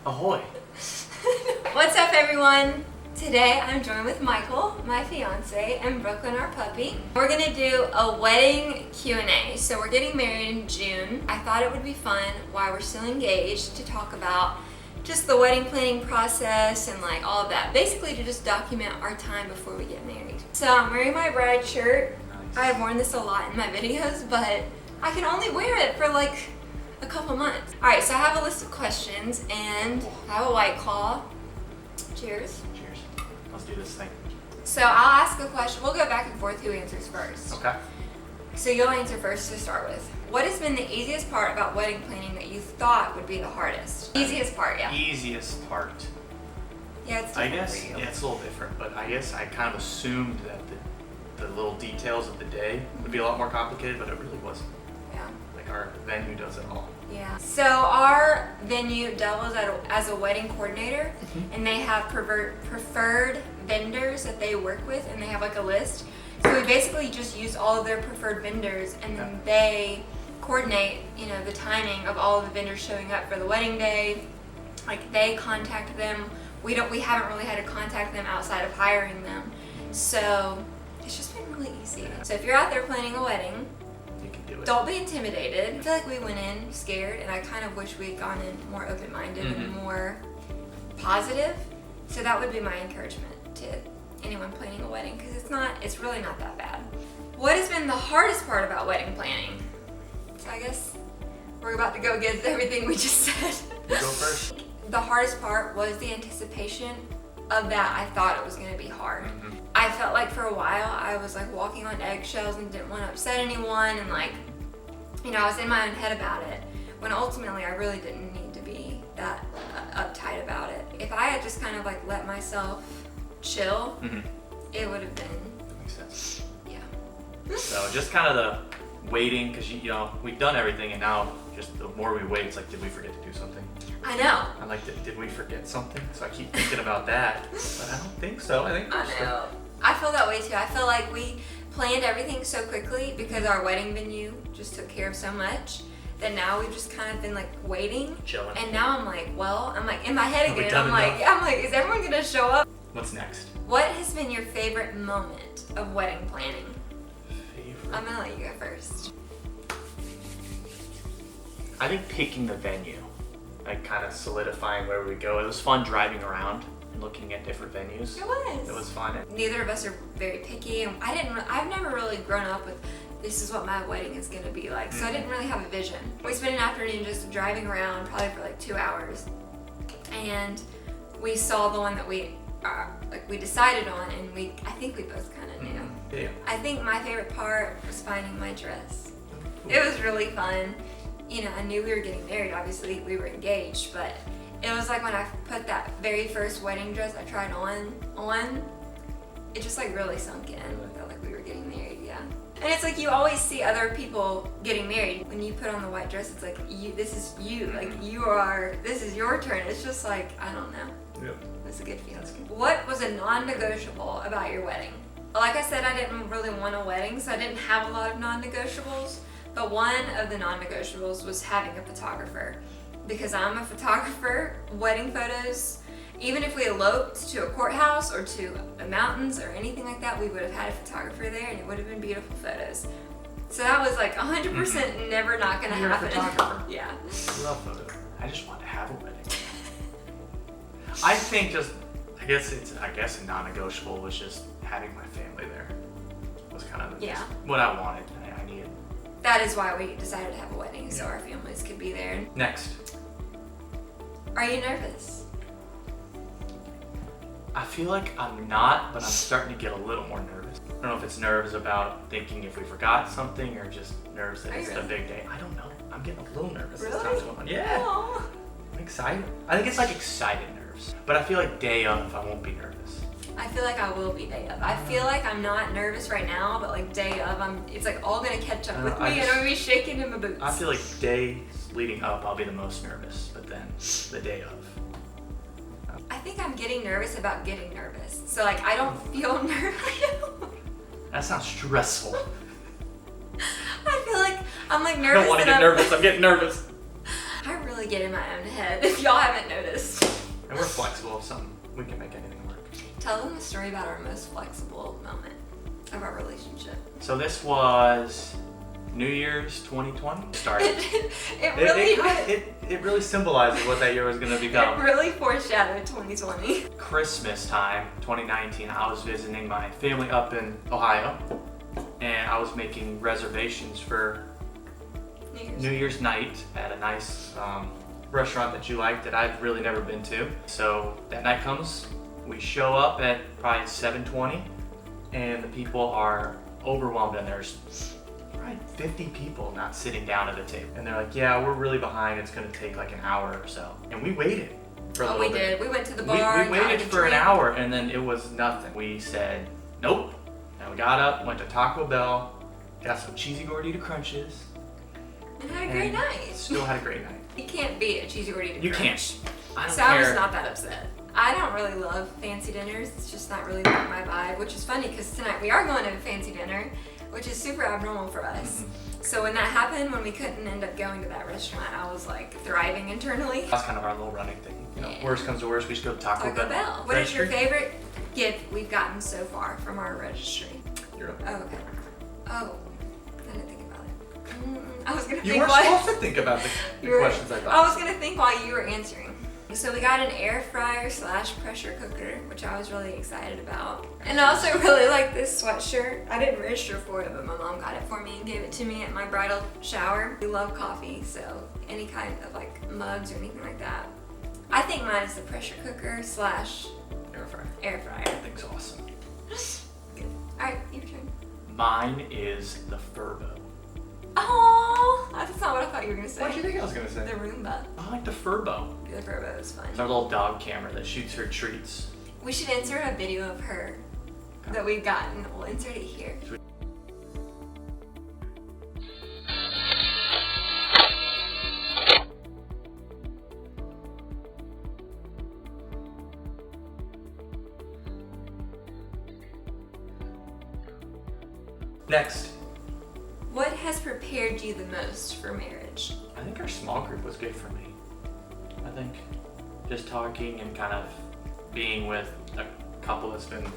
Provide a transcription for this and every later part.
Ahoy! What's up, everyone? Today I'm joined with Michael, my fiance, and Brooklyn, our puppy. We're gonna do a wedding Q&A. So we're getting married in June. I thought it would be fun while we're still engaged to talk about just the wedding planning process and like all of that. Basically to just document our time before we get married. So I'm wearing my bride shirt. Nice. I've worn this a lot in my videos, but I can only wear it for like a couple months. All right, so I have a list of questions and I have a White Claw. Cheers. Cheers. Let's do this thing. So I'll ask a question. We'll go back and forth who answers first. Okay. So you'll answer first to start with. What has been the easiest part about wedding planning that you thought would be the hardest? Easiest part, yeah. Easiest part. Yeah, it's I different guess, for you. yeah, it's a little different, but I guess I kind of assumed that the little details of the day would be a lot more complicated, but it really wasn't. Yeah. Like our venue does it all. Yeah. So our venue doubles as a wedding coordinator, and they have preferred vendors that they work with, and they have like a list. So we basically just use all of their preferred vendors, and then they coordinate, the timing of all of the vendors showing up for the wedding day. Like they contact them. We haven't really had to contact them outside of hiring them. So it's just been really easy. So if you're out there planning a wedding, You can do it. don't be intimidated. I feel like we went in scared, and I kind of wish we had gone in more open-minded and more positive. So that would be my encouragement to anyone planning a wedding, because it's really not that bad. What has been the hardest part about wedding planning? So I guess we're about to go against everything we just said. You go first. The hardest part was the anticipation of that. I thought it was going to be hard. I felt like for a while I was like walking on eggshells and didn't want to upset anyone, and like, I was in my own head about it, when ultimately I really didn't need to be that uptight about it. If I had just kind of like let myself chill, it would have been, That makes sense. yeah. So just kind of the waiting, because we've done everything, and now just the more we wait, it's like, did we forget to do something? I know. I'm like, did we forget something? So I keep thinking about that, but I don't think so. I think I know. I feel that way too. I feel like we planned everything so quickly because our wedding venue just took care of so much that now we've just kind of been like waiting. Chilling. And now I'm like in my head Have we again, done I'm like, is everyone gonna show up? What's next? What has been your favorite moment of wedding planning? Favorite? I'm gonna let you go first. I think picking the venue, like kind of solidifying where we go. It was fun driving around and looking at different venues. It It was fun. Neither of us are very picky, and I've never really grown up with this is what my wedding is gonna be like, so I didn't really have a vision. We spent an afternoon just driving around, probably for like 2 hours, and we saw the one that we decided on, and I think we both kind of knew. Yeah. I think my favorite part was finding my dress. It was really fun. I knew we were getting married, obviously we were engaged, but it was like when I put that very first wedding dress I tried on, it just like really sunk in. I felt like we were getting married, yeah. And it's like you always see other people getting married. When you put on the white dress, it's like this is you, like this is your turn. It's just like, I don't know. Yep. It's a good feeling. What was a non-negotiable about your wedding? Like I said, I didn't really want a wedding, so I didn't have a lot of non-negotiables. But one of the non-negotiables was having a photographer. Because I'm a photographer, wedding photos, even if we eloped to a courthouse or to the mountains or anything like that, we would have had a photographer there, and it would have been beautiful photos. So that was like 100% never not gonna You're a happen. photographer. Yeah. I love photos. I just want to have a wedding. I think I guess a non-negotiable was just having my family there. Was kind of just what I wanted. I needed. That is why we decided to have a wedding, so our families could be there. Next. Are you nervous? I feel like I'm not, but I'm starting to get a little more nervous. I don't know if it's nerves about thinking if we forgot something or just nerves that Are you it's the big day. I don't know. I'm getting a little nervous as Really? time's going on. Yeah. Aw. I'm excited. I think it's like excited nerves. But I feel like day of, I won't be nervous. I feel like I will be day of. I feel like I'm not nervous right now, but like day of, it's like all gonna catch up with me, and I'm gonna be shaking in my boots. I feel like days leading up, I'll be the most nervous, but then the day of. I think I'm getting nervous about getting nervous. So like I don't feel nervous. That sounds stressful. I feel like I'm like I nervous. don't want to get nervous. I'm getting nervous. I really really get in my own head, if y'all haven't noticed. And we're flexible if something, we can make anything work. Tell them the story about our most flexible moment of our relationship. So this was New Year's 2020 started. It really symbolizes what that year was going to become. It really foreshadowed 2020. Christmas time, 2019, I was visiting my family up in Ohio, and I was making reservations for New Year's night at a nice restaurant that you like that I've really never been to. So that night comes, we show up at probably 7:20, and the people are overwhelmed, and there's probably 50 people not sitting down at a table. And they're like, yeah, we're really behind. It's going to take like an hour or so. And we waited for a little bit. We did. We went to the bar. We waited for an hour, and then it was nothing. We said, nope. And we got up, went to Taco Bell, got some cheesy gordita crunches. And had a great night. Still had a great night. You can't beat a cheesy gordita crunch. You can't. I don't care. I was not that upset. I don't really love fancy dinners. It's just not really like my vibe, which is funny because tonight we are going to a fancy dinner, which is super abnormal for us. Mm-hmm. So when that happened, when we couldn't end up going to that restaurant, I was like thriving internally. That's kind of our little running thing. You know, worst comes to worst, we should go to Taco Bell. What is your favorite gift we've gotten so far from our registry? You're Oh, okay. Oh, I didn't think about it. I was gonna think. You weren't supposed to think about the questions I thought. I was gonna think while you were answering. So we got an air fryer / pressure cooker, which I was really excited about. And I also really like this sweatshirt. I didn't register for it, but my mom got it for me and gave it to me at my bridal shower. We love coffee, so any kind of like mugs or anything like that. I think mine is the pressure cooker / air fryer. Air fryer. That thing's awesome. Good. All right, your turn. Mine is the Furbo. Oh, that's not what I thought you were gonna say. What did you think I was gonna say? The Roomba. I like the Furbo. The Furbo is fun. It's our little dog camera that shoots her treats. We should insert a video of her that we've gotten. We'll insert it here. Next. What has prepared you the most for marriage? I think our small group was good for me. I think just talking and kind of being with a couple that's been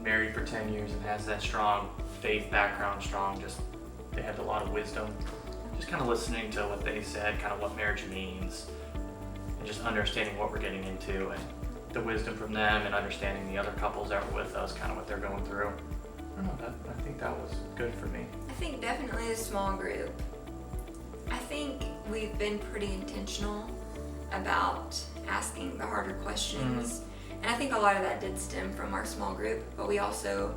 married for 10 years and has that strong faith background, just they had a lot of wisdom. Just kind of listening to what they said, kind of what marriage means, and just understanding what we're getting into and the wisdom from them and understanding the other couples that were with us, kind of what they're going through. I don't know, I think that was good for me. I think definitely a small group. I think we've been pretty intentional about asking the harder questions. And I think a lot of that did stem from our small group, but we also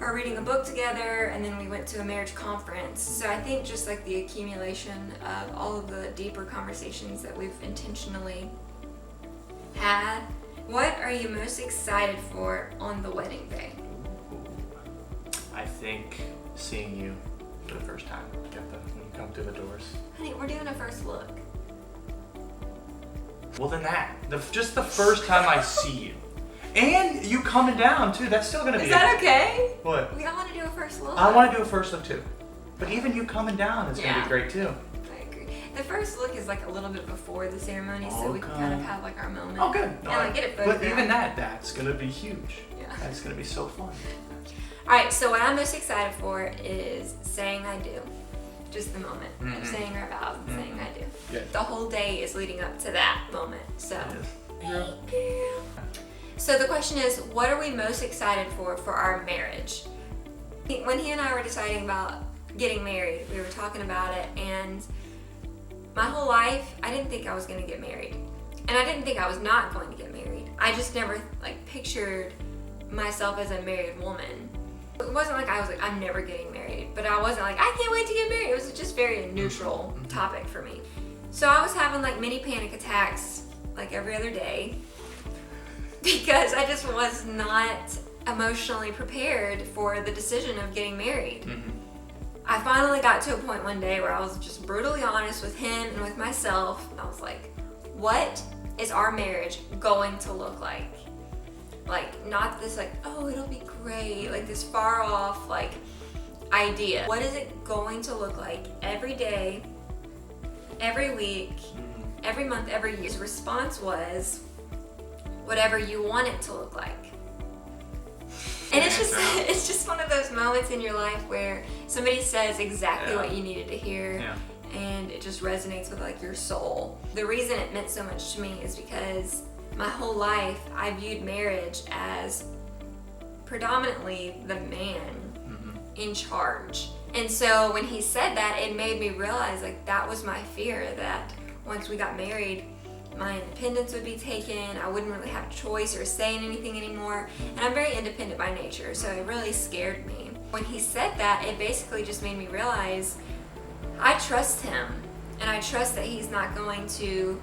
are reading a book together, and then we went to a marriage conference. So I think just like the accumulation of all of the deeper conversations that we've intentionally had. What are you most excited for on the wedding day? I think seeing you for the first time when you come through the doors. Honey, we're doing a first look. Well, then just the first time I see you. And you coming down too, that's still gonna be. Is that okay? What? We all want to do a first look. I want to do a first look too. But even you coming down is gonna be great too. I agree. The first look is like a little bit before the ceremony, so we can kind of have like our moment. Oh, good. And like get it photographed. But even that's gonna be huge. Yeah. That's gonna be so fun. Alright, so what I'm most excited for is saying I do. Just the moment of saying our vows and saying I do. Good. The whole day is leading up to that moment. So Thank you. So the question is, what are we most excited for our marriage? When he and I were deciding about getting married, we were talking about it, and my whole life I didn't think I was going to get married. And I didn't think I was not going to get married. I just never pictured myself as a married woman. It wasn't like I was like, I'm never getting married, but I wasn't like, I can't wait to get married. It was just very neutral topic for me. So I was having mini panic attacks every other day because I just was not emotionally prepared for the decision of getting married. I finally got to a point one day where I was just brutally honest with him and with myself. I was like, what is our marriage going to look like? Not this oh, it'll be great, this far off idea. What is it going to look like every day every week, every month, every year. His response was, whatever you want it to look like. And it's just one of those moments in your life where somebody says exactly what you needed to hear, and it just resonates with like your soul. The reason it meant so much to me is because my whole life I viewed marriage as predominantly the man in charge. And so when he said that, it made me realize like that was my fear, that once we got married, my independence would be taken. I wouldn't really have a choice or say in anything anymore. And I'm very independent by nature, so it really scared me. When he said that, it basically just made me realize I trust him, and I trust that he's not going to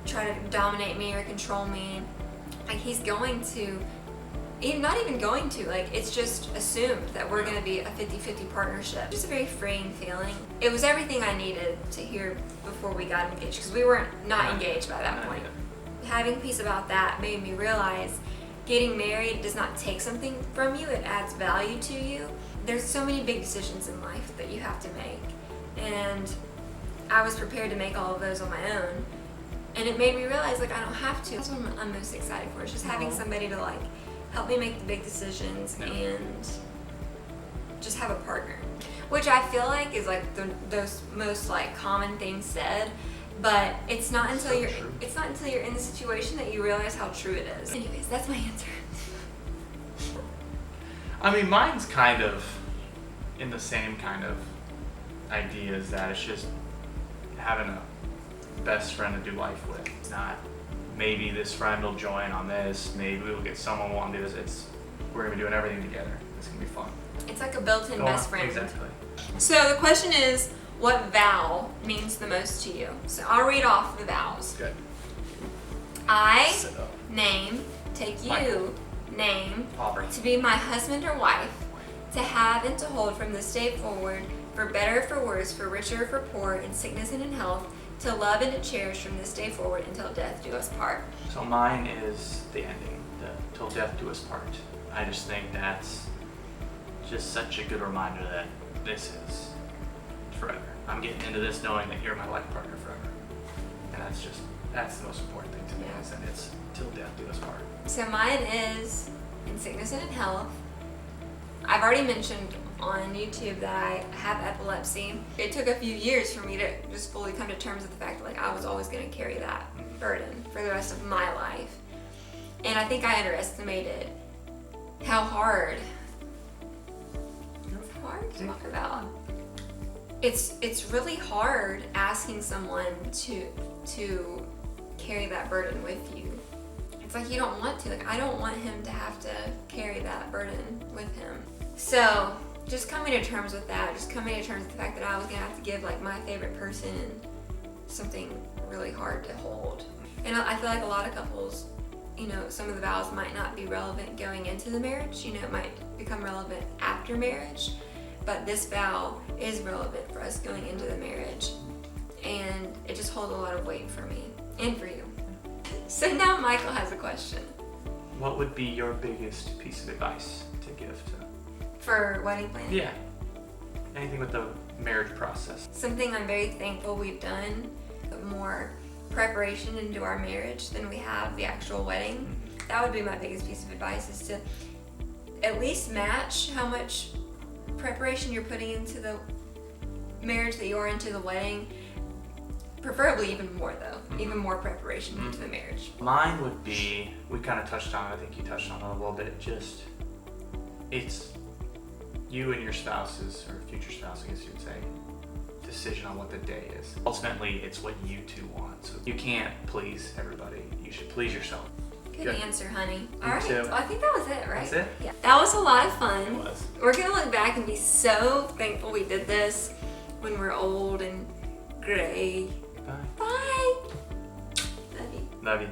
try to dominate me or control me. Like he's going to, not even going to, like it's just assumed that we're gonna be a 50-50 partnership. Just a very freeing feeling. It was everything I needed to hear before we got engaged, because we were not engaged by that point. Having peace about that made me realize getting married does not take something from you, it adds value to you. There's so many big decisions in life that you have to make, and I was prepared to make all of those on my own. And it made me realize like I don't have to. That's what I'm most excited for, is just having somebody to like help me make the big decisions and just have a partner, which I feel like is like those most like common things said, but it's not until you're in the situation that you realize how true it is. Anyways, that's my answer. I mean, mine's kind of in the same kind of idea as that. It's just having a best friend to do life with. It's not maybe this friend will join on this, maybe we'll get someone who will do this. We're gonna be doing everything together. It's gonna be fun. It's like a built-in best friend. Exactly. So the question is, what vow means the most to you? So I'll read off the vows. Good. I name, Aubrey. to be my husband or wife, to have and to hold from this day forward, for better or for worse, for richer or for poor, in sickness and in health, to love and to cherish from this day forward until death do us part. So mine is the ending, the till death do us part. I just think that's just such a good reminder that this is forever. I'm getting into this knowing that you're my life partner forever. And that's the most important thing to me, is that it's till death do us part. So mine is in sickness and in health. I've already mentioned on YouTube that I have epilepsy. It took a few years for me to just fully come to terms with the fact that like I was always going to carry that burden for the rest of my life. And I think I underestimated how hard to talk about. It's really hard asking someone to carry that burden with you. It's like you don't want to. Like I don't want him to have to carry that burden with him. So just coming to terms with that, just coming to terms with the fact that I was gonna have to give like my favorite person something really hard to hold. And I feel like a lot of couples, some of the vows might not be relevant going into the marriage, it might become relevant after marriage, but this vow is relevant for us going into the marriage. And it just holds a lot of weight for me and for you. So now Michael has a question. What would be your biggest piece of advice to give to? For wedding planning? Yeah. Anything with the marriage process. Something I'm very thankful we've done, more preparation into our marriage than we have the actual wedding. That would be my biggest piece of advice, is to at least match how much preparation you're putting into the marriage that you are into the wedding. Preferably even more though, even more preparation into the marriage. Mine would be, we kind of touched on it, I think you touched on it a little bit, it's you and your spouse's, or future spouse I guess you would say, decision on what the day is. Ultimately, it's what you two want. So you can't please everybody, you should please yourself. Good answer, honey. All right, too. well, I think that was it, right? That's it? Yeah. That was a lot of fun. It was. We're gonna look back and be so thankful we did this when we're old and gray. Bye. Bye. Love you. Love you.